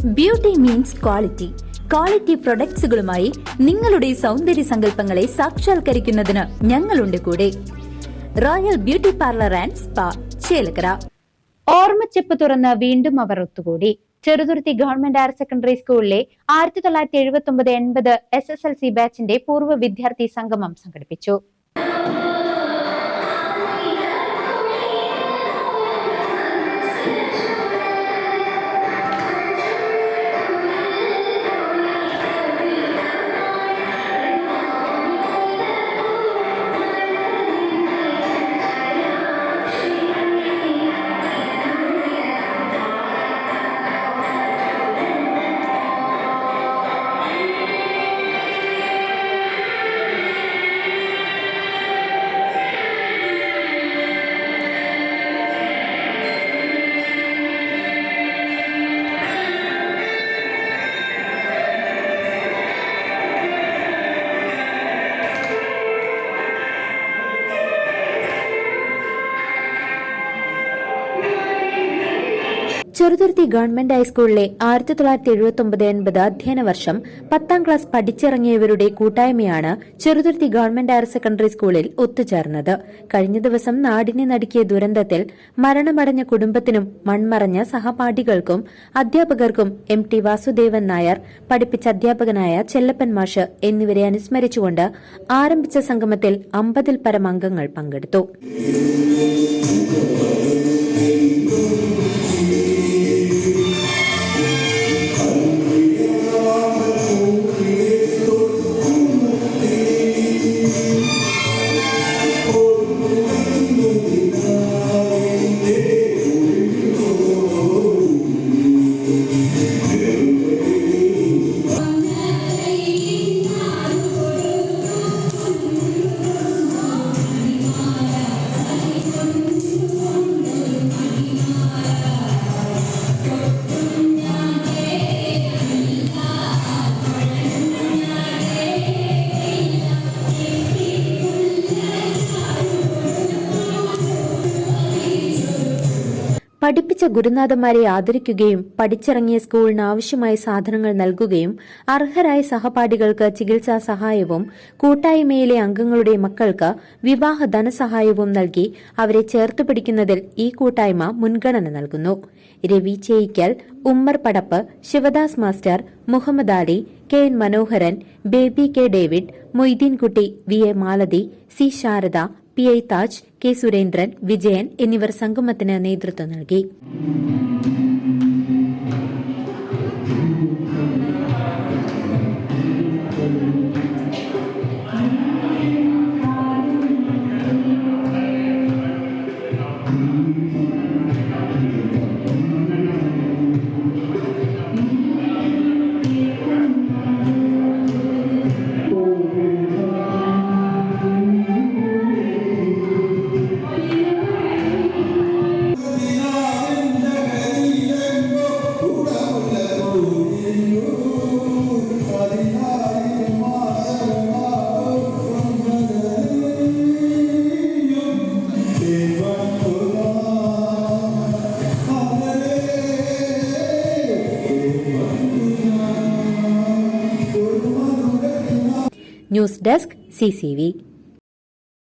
Beauty means quality. Quality പ്രൊഡക്ട്സുകളുമായി നിങ്ങളുടെ സൗന്ദര്യ സങ്കല്പങ്ങളെ സാക്ഷാത്കരിക്കുന്നതിന് ഞങ്ങളുണ്ട് കൂടെ. Royal beauty parlour and spa, Chelakkara. ഓർമ്മച്ചെപ്പ് തുറന്ന് വീണ്ടും അവർ ഒത്തുകൂടി. ചെറുതുരുത്തി ഗവൺമെന്റ് ഹയർ സെക്കൻഡറി സ്കൂളിലെ 1979-80 SSLC ബാച്ചിന്റെ പൂർവ്വ വിദ്യാർത്ഥി സംഗമം സംഘടിപ്പിച്ചു. ചെറുതുരുത്തി ഗവൺമെന്റ് ഹൈസ്കൂളിലെ 1979-80 അധ്യയന വർഷം 10ാം ക്ലാസ് പഠിച്ചിറങ്ങിയവരുടെ കൂട്ടായ്മയാണ് ചെറുതുരുത്തി ഗവൺമെന്റ് ഹയർ സെക്കൻഡറി സ്കൂളിൽ ഒത്തുചേർന്നത്. കഴിഞ്ഞ ദിവസം നാടിനെ നടുക്കിയ ദുരന്തത്തിൽ മരണമടഞ്ഞ കുടുംബത്തിനും മൺമറഞ്ഞ സഹപാഠികൾക്കും അധ്യാപകർക്കും MT വാസുദേവൻ നായർ, പഠിപ്പിച്ച അധ്യാപകനായ ചെല്ലപ്പൻ മാഷ് എന്നിവരെ അനുസ്മരിച്ചുകൊണ്ട് ആരംഭിച്ച സംഗമത്തിൽ 50ൽ പരം അംഗങ്ങൾ പങ്കെടുത്തു. പഠിപ്പിച്ച ഗുരുനാഥന്മാരെ ആദരിക്കുകയും പഠിച്ചിറങ്ങിയ സ്കൂളിന് ആവശ്യമായ സാധനങ്ങൾ നൽകുകയും അർഹരായ സഹപാഠികൾക്ക് ചികിത്സാ സഹായവും കൂട്ടായ്മയിലെ അംഗങ്ങളുടെ മക്കൾക്ക് വിവാഹ ധനസഹായവും നൽകി അവരെ ചേർത്ത് പിടിക്കുന്നതിൽ ഈ കൂട്ടായ്മ മുൻഗണന നൽകുന്നു. Ravi Cheyikkal, Ummer Padappu, Sivadas master, Muhammad Ali, KN Manoharan, Baby K David, Moideenkutty, VA Malathi, C Sarada, PI Taj, K Surendran, Vijayan എന്നിവർ സംഗമത്തിന് നേതൃത്വം നൽകി. News desk CCV.